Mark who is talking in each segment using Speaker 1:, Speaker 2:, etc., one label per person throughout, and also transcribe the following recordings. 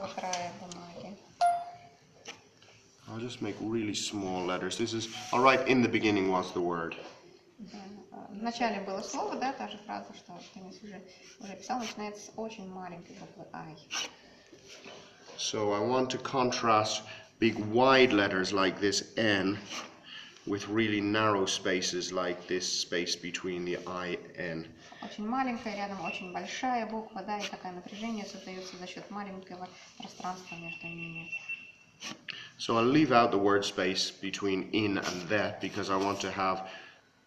Speaker 1: другого края бумаги.
Speaker 2: I'll just make really small letters. This is, I'll write in the beginning was the word.
Speaker 1: В начале было слово, да, та же фраза, что Денис уже писал, начинается с очень маленькой буквы I.
Speaker 2: So I want to contrast big wide letters like this N with really narrow spaces like this space between the I and N.
Speaker 1: Очень маленькая, рядом очень большая буква, да, и такое напряжение создается за счет маленького пространства между ними.
Speaker 2: So I'll leave out the word space between in and that because I want to have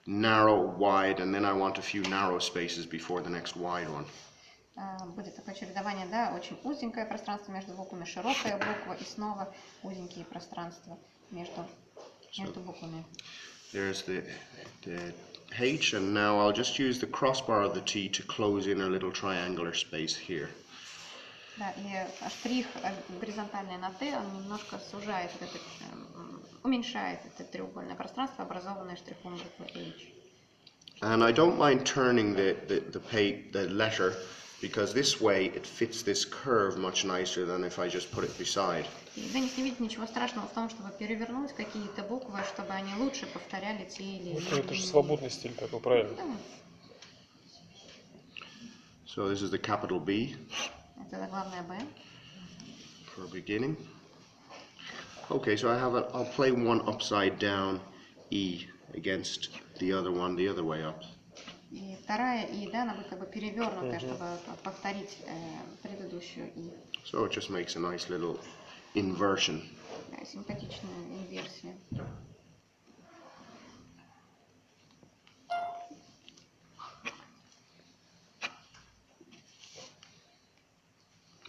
Speaker 2: narrow, wide, and then I want a few narrow spaces before the next wide one.
Speaker 1: Будет такое чередование, да, очень узенькое пространство между буквами, широкая буква и снова узенькие пространства между буквами.
Speaker 2: There's the H, and now I'll just use the crossbar of the T to close in a little triangular space here.
Speaker 1: Да, и штрих горизонтальный на Т, он немножко сужает, уменьшает это треугольное пространство, образованное штрихом буквы H.
Speaker 2: And I don't mind turning the letter because this way it fits this curve much nicer than if I just put it beside.
Speaker 1: Денис не видит ничего страшного в том, чтобы перевернуть какие-то буквы, чтобы они лучше повторяли те или иные.
Speaker 3: Это же свободный стиль такой, правильно?
Speaker 1: Да.
Speaker 2: So this is the capital B.
Speaker 1: Это заглавная Б.
Speaker 2: For a beginning. Okay, so I'll play one upside down E against the other one the other way up.
Speaker 1: И вторая И, да, она будет как бы перевернутая, чтобы повторить предыдущую И.
Speaker 2: So it just makes a nice little inversion.
Speaker 1: Да, симпатичная инверсия.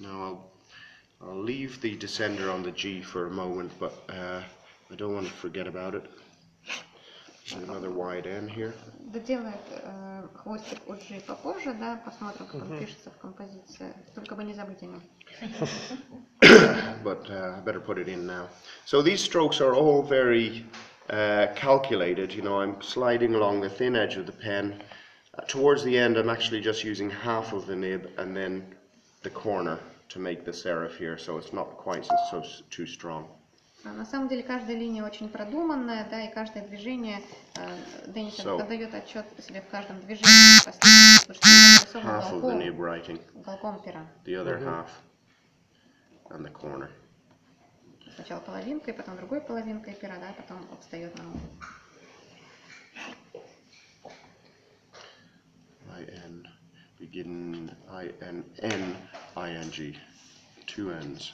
Speaker 2: Now I'll leave the descender on the G for a moment, but I don't want to forget about it. There's another wide N here.
Speaker 1: Доделает хвостик у G попозже, да, посмотрим, как он пишется в композиции. Только бы не забыть о нем.
Speaker 2: But I better put it in now. So these strokes are all very calculated. You know, I'm sliding along the thin edge of the pen. Towards the end, I'm actually just using half of the nib and then the corner to make the serif here, so it's not quite so too strong.
Speaker 1: На самом деле каждая линия очень продуманная, да, и каждое движение Денис отдает отчет себе в каждом движении.
Speaker 2: Half of the nib writing,
Speaker 1: уголком пера.
Speaker 2: the other half, and the corner.
Speaker 1: Сначала половинкой, потом другой половинкой пера, да, потом встает на ногу.
Speaker 2: I-N, begin I-N, N, I-N-G, two N's.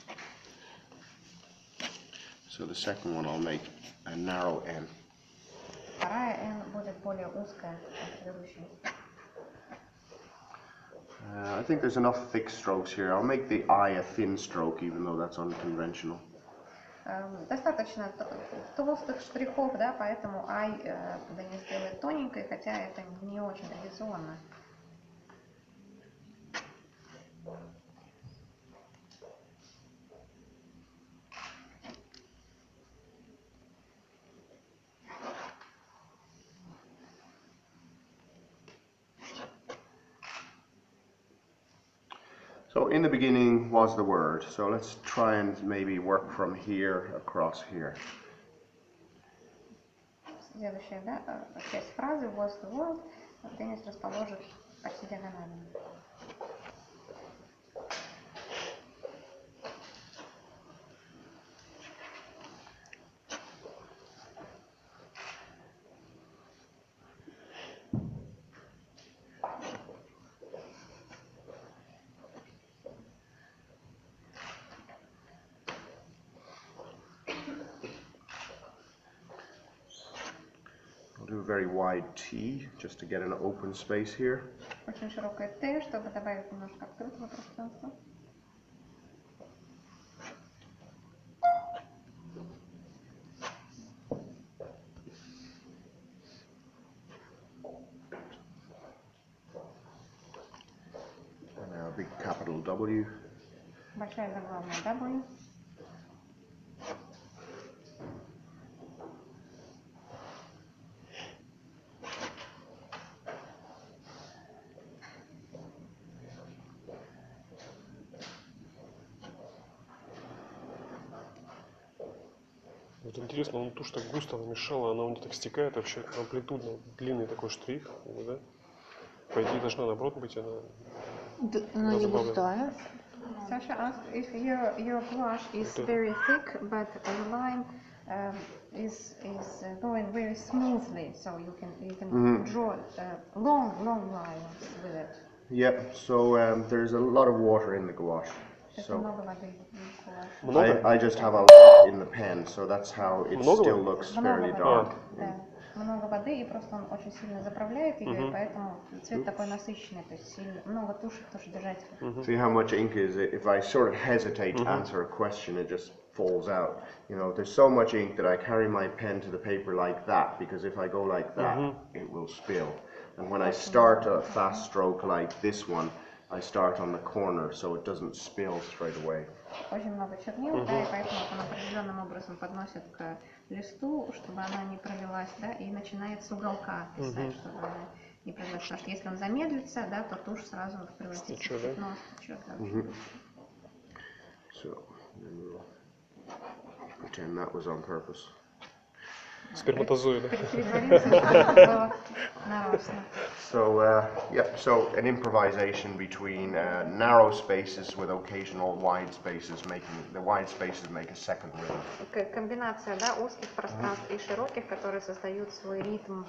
Speaker 2: So the second one I'll make a narrow N.
Speaker 1: Вторая N будет более узкая, чем предыдущая.
Speaker 2: I think there's enough thick strokes here. I'll make the I a thin stroke, even though that's unconventional.
Speaker 1: Достаточно толстых штрихов, да, поэтому I Денис делает тоненькой, хотя это не очень традиционно.
Speaker 2: So in the beginning was the word. So let's try and maybe work from here across here.
Speaker 1: Следующая, да, часть фразы was the world Денис расположит почти диагонально.
Speaker 2: I'll do a very wide T just to get an open space here.
Speaker 1: Очень широкое Т, чтобы добавить немножко открытого пространства.
Speaker 2: And now a big capital W.
Speaker 1: Большая заглавная W.
Speaker 3: Вот интересно, он тушь так густо намешала, она у нее так стекает вообще амплитудно, длинный такой штрих, да? По идее должна наоборот быть она
Speaker 4: Она не
Speaker 3: разбавлена.
Speaker 4: густая.
Speaker 1: Sasha asked if your gouache is
Speaker 3: Okay.
Speaker 1: very thick, but the line is going very smoothly, so you can draw long lines with it.
Speaker 2: Yep, so there's a lot of water in the gouache.
Speaker 1: Это
Speaker 2: So
Speaker 1: много воды в гуаше.
Speaker 3: Много?
Speaker 2: I just have a lot in the pen, so that's how it
Speaker 3: Много
Speaker 2: still
Speaker 3: воды?
Speaker 2: looks
Speaker 1: Много
Speaker 2: fairly
Speaker 1: воды,
Speaker 2: dark.
Speaker 1: да. Много воды, и просто он очень сильно заправляет ее, и поэтому цвет такой насыщенный, то есть сильно, много туши тоже держать.
Speaker 2: See how much ink is it? If I sort of hesitate to answer a question, it just falls out. You know, there's so much ink that I carry my pen to the paper like that, because if I go like that, it will spill. And when I start a fast stroke like this one, I start on the corner, so it doesn't spill straight away.
Speaker 1: Очень много чернил, да, и поэтому он определенным образом подносит к листу, чтобы она не пролилась, да, и начинает с уголка писать, чтобы она не пролилась. Потому что если он замедлится, да, то тушь сразу превратится
Speaker 3: Стечет,
Speaker 1: в
Speaker 3: да?
Speaker 1: пятно, стечет, да, очень быстро.
Speaker 2: So, then we'll pretend that was on purpose.
Speaker 3: Сперматозоида.
Speaker 1: Притвориться, что это было нарочно.
Speaker 2: So, so an improvisation between narrow spaces with occasional wide spaces, making the wide spaces make a second rhythm.
Speaker 1: Комбинация, да, узких пространств и широких, которые создают свой ритм.